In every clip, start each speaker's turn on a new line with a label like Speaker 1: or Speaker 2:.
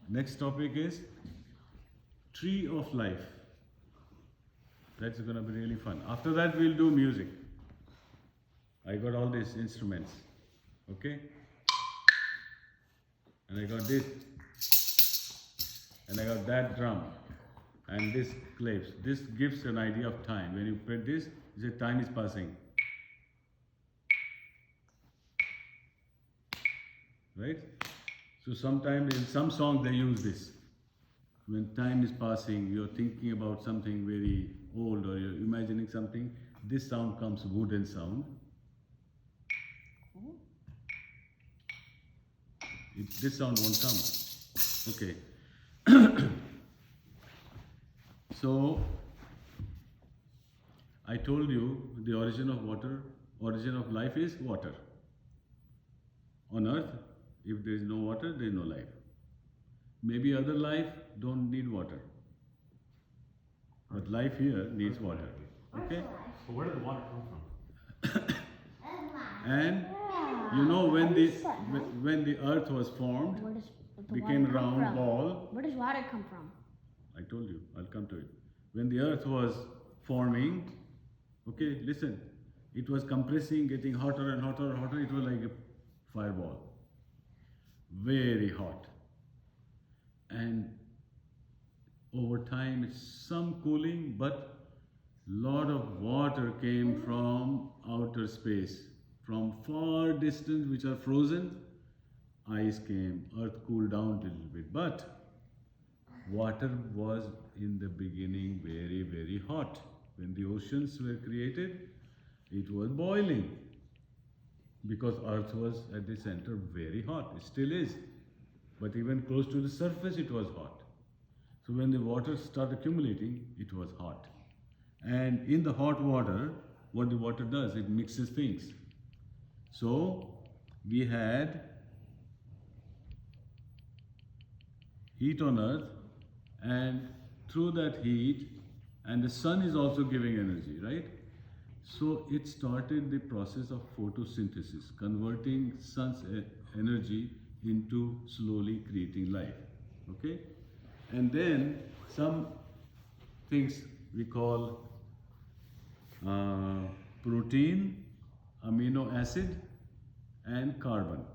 Speaker 1: Next topic is tree of life. That's going to be really fun. After that, we'll do music. I got all these instruments. Okay? And I got this. And I got that drum. And this claves. This gives an idea of time. When you play this, you say time is passing. Right? So sometimes in some songs they use this. When time is passing, you're thinking about something very old or you're imagining something, this sound comes, wooden sound. This sound won't come. Okay. So, I told you the origin of water, origin of life is water. On earth, if there is no water, there is no life. Maybe other life don't need water. But life here needs water. Okay?
Speaker 2: So where did the water come from?
Speaker 1: And you know when the earth was formed, became round ball.
Speaker 3: Where does water come from?
Speaker 1: I told you, I'll come to it. When the earth was forming, okay, listen, it was compressing, getting hotter and hotter and hotter. It was like a fireball. Very hot. And over time, it's some cooling, but lot of water came from outer space. From far distance, which are frozen, ice came, earth cooled down a little bit. But water was in the beginning very, very hot. When the oceans were created, it was boiling. Because earth was at the center very hot. It still is. But even close to the surface, it was hot. So when the water started accumulating, it was hot. And in the hot water, what the water does, it mixes things. So we had heat on earth, and through that heat, and the sun is also giving energy, right? So it started the process of photosynthesis, converting sun's energy into slowly creating life. Okay? And then some things we call protein, amino acid, and carbon.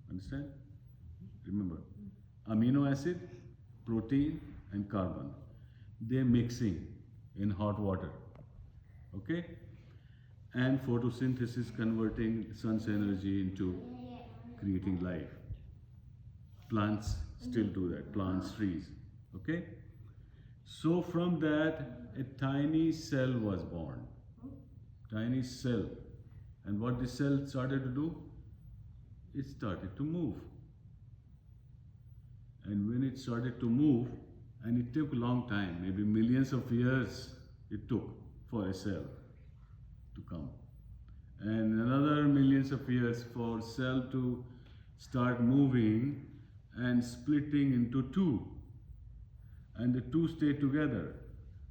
Speaker 1: Understand? Remember, amino acid, protein, and carbon. They're mixing in hot water. Okay? And photosynthesis converting sun's energy into creating life. Plants still do that, plants, trees. Okay? So from that, a tiny cell was born. Tiny cell. And what the cell started to do? It started to move. And when it started to move, and it took a long time, maybe millions of years it took for a cell to come. And another millions of years for cell to start moving and splitting into two. And the two stay together.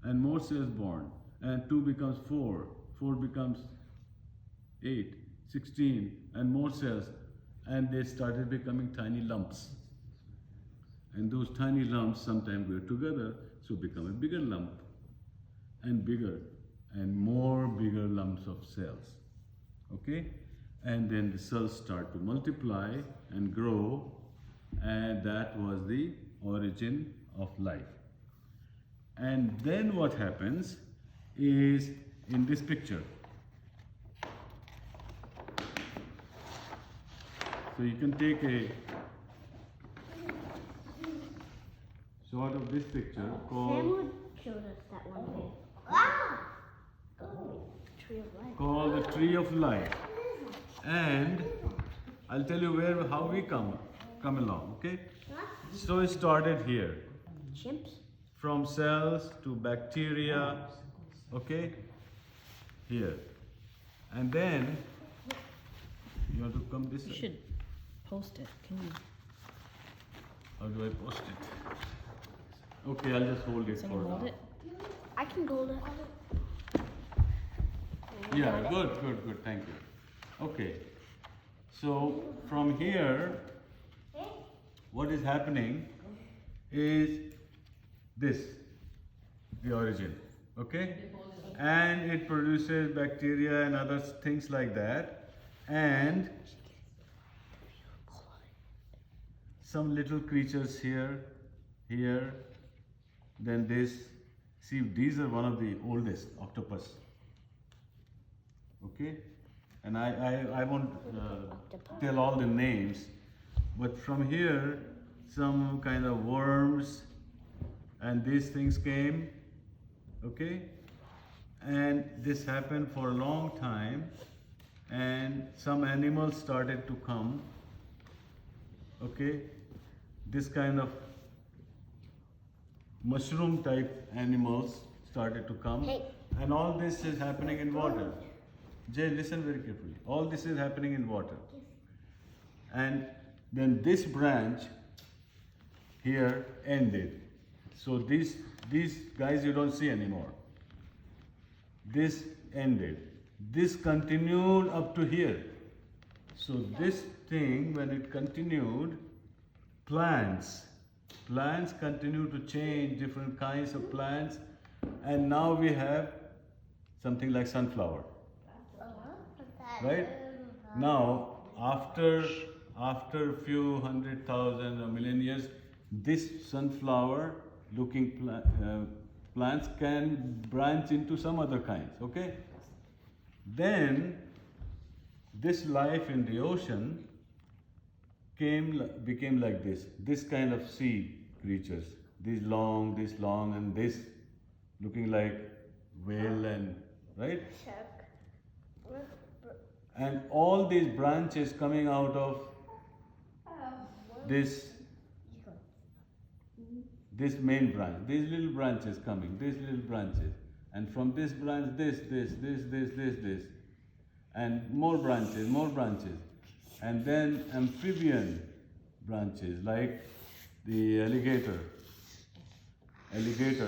Speaker 1: And more cells born. And 2 becomes 4. 4 becomes 8, 16, and more cells. And they started becoming tiny lumps. And those tiny lumps sometimes go together, so become a bigger lump. And bigger, and more bigger lumps of cells. Okay? And then the cells start to multiply and grow, and that was the origin of life. And then what happens is in this picture. So you can take a shot of this picture called
Speaker 3: showed us that one day. Tree of life.
Speaker 1: Called the Tree of Life. And I'll tell you how we come along, okay? So it started here.
Speaker 3: Chimps?
Speaker 1: From cells to bacteria, okay? Here. And then you have to come this way.
Speaker 4: You should post it. Can you?
Speaker 1: How do I post it? Okay, I'll just hold it
Speaker 4: Can
Speaker 1: for
Speaker 4: you hold
Speaker 1: now.
Speaker 4: it?
Speaker 3: I can hold it.
Speaker 1: Yeah, good, thank you. Okay, so from here, what is happening is this, the origin, okay? And it produces bacteria and other things like that, and some little creatures here, here, then this. See, these are one of the oldest octopus, okay? And I won't tell all the names, but from here, some kind of worms and these things came, okay? And this happened for a long time, and some animals started to come, okay? This kind of mushroom type animals started to come,
Speaker 3: Hey.
Speaker 1: and all this is happening in water. Jay, listen very carefully. All this is happening in water. And then this branch here ended. So these guys you don't see anymore. This ended. This continued up to here. So this thing, when it continued, plants continue to change, different kinds of plants, and now we have something like sunflower. Right? Now, after a few 100,000 or million years, this sunflower looking plants can branch into some other kinds, okay? Then, this life in the ocean became like this kind of sea creatures, this long, and this looking like whale, and right? And all these branches coming out of this main branch, these little branches coming, these little branches, and from this branch, this, and more branches, and then amphibian branches like the alligator.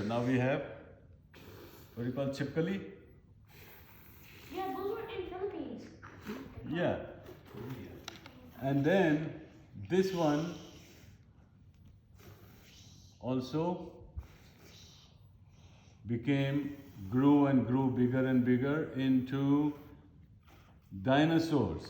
Speaker 1: Now we have what do you call chipkali?
Speaker 3: Yeah, those were in Philippines.
Speaker 1: Yeah. And then this one also grew and grew bigger and bigger into dinosaurs.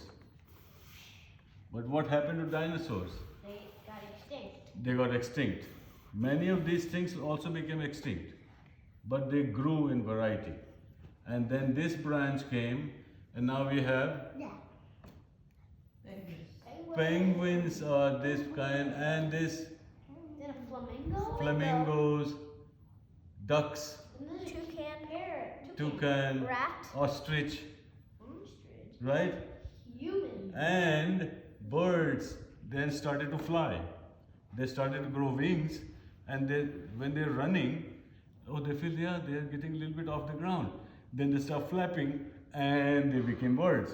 Speaker 1: But what happened to dinosaurs?
Speaker 3: They got extinct.
Speaker 1: They got extinct. Many of these things also became extinct, but they grew in variety. And then this branch came, and now we have
Speaker 3: Yeah.
Speaker 1: penguins are this kind, and this
Speaker 3: Then a flamingo.
Speaker 1: flamingos, ducks,
Speaker 3: Toucan. Parrot.
Speaker 1: toucan,
Speaker 3: Rat.
Speaker 1: ostrich,
Speaker 3: Ostrich.
Speaker 1: right?
Speaker 3: Human.
Speaker 1: And birds then started to fly. They started to grow wings, and when they're running, they feel they're getting a little bit off the ground. Then they start flapping, and they became birds.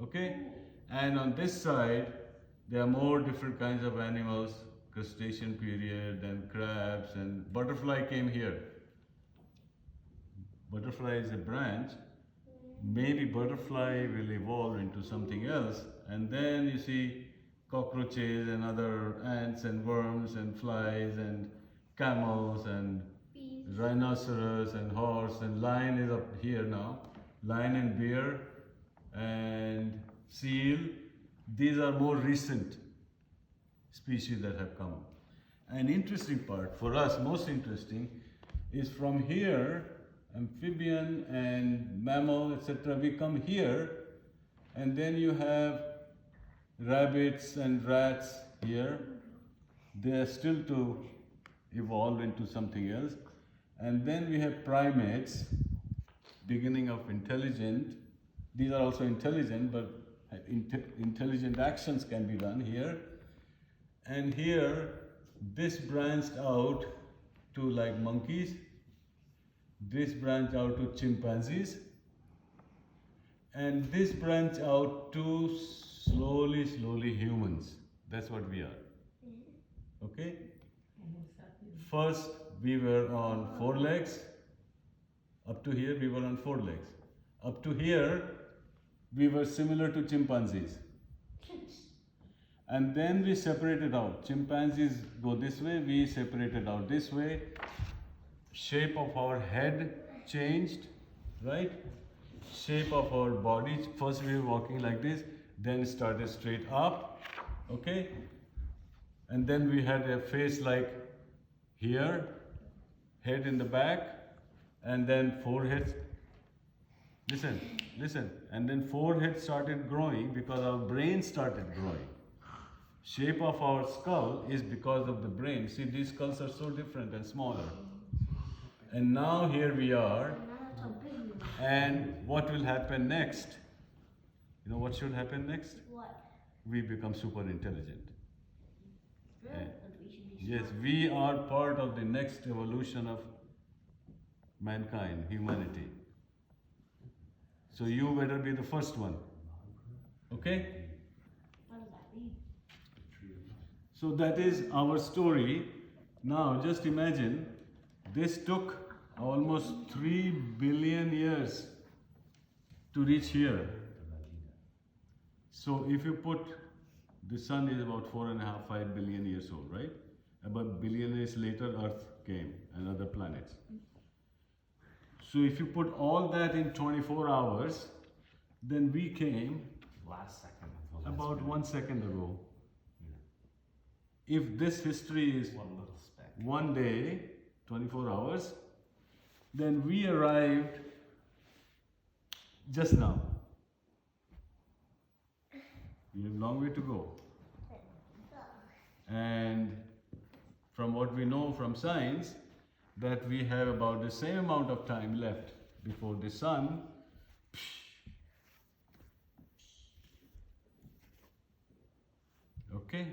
Speaker 1: Okay? And on this side, there are more different kinds of animals, crustacean period, and crabs, and butterfly came here. Butterfly is a branch. Maybe butterfly will evolve into something else, and then you see cockroaches and other ants and worms and flies and camels and rhinoceros and horse, and lion is up here now. Lion and bear and seal. These are more recent species that have come. An interesting part for us, most interesting, is from here, amphibian and mammal, etc. We come here, and then you have rabbits and rats here. They are still to evolve into something else. And then we have primates, beginning of intelligent. These are also intelligent, but intelligent actions can be done here. And here, this branched out to like monkeys. This branched out to chimpanzees. And this branched out to slowly humans. That's what we are. Okay? First, we were on 4 legs. Up to here, we were on 4 legs. Up to here, we were similar to chimpanzees. and then we separate it out. Chimpanzees go this way, we separate it out this way. Shape of our head changed, right? Shape of our body, first we were walking like this, then started straight up, okay? And then we had a face like here, head in the back, and then forehead. Listen, listen. And then forehead started growing because our brain started growing. Shape of our skull is because of the brain. See, these skulls are so different and smaller. And now here we are. And what will happen next? You know what should happen next?
Speaker 3: What?
Speaker 1: We become super intelligent.
Speaker 3: Good.
Speaker 1: Yeah.
Speaker 3: But we should be
Speaker 1: Yes,
Speaker 3: smart.
Speaker 1: we are part of the next evolution of mankind, humanity. So you better be the first one. Okay?
Speaker 3: What does that mean?
Speaker 1: So that is our story. Now just imagine this took almost 3 billion years to reach here. So if you put, the sun is about 4.5, 5 billion years old, right? About billion years later, Earth came and other planets. So if you put all that in 24 hours, then we came
Speaker 2: Last second. of the last
Speaker 1: about
Speaker 2: minute.
Speaker 1: 1 second ago. If this history is
Speaker 2: One little speck.
Speaker 1: one day, 24 hours, then we arrived just now. We have a long way to go. And from what we know from science, that we have about the same amount of time left before the sun okay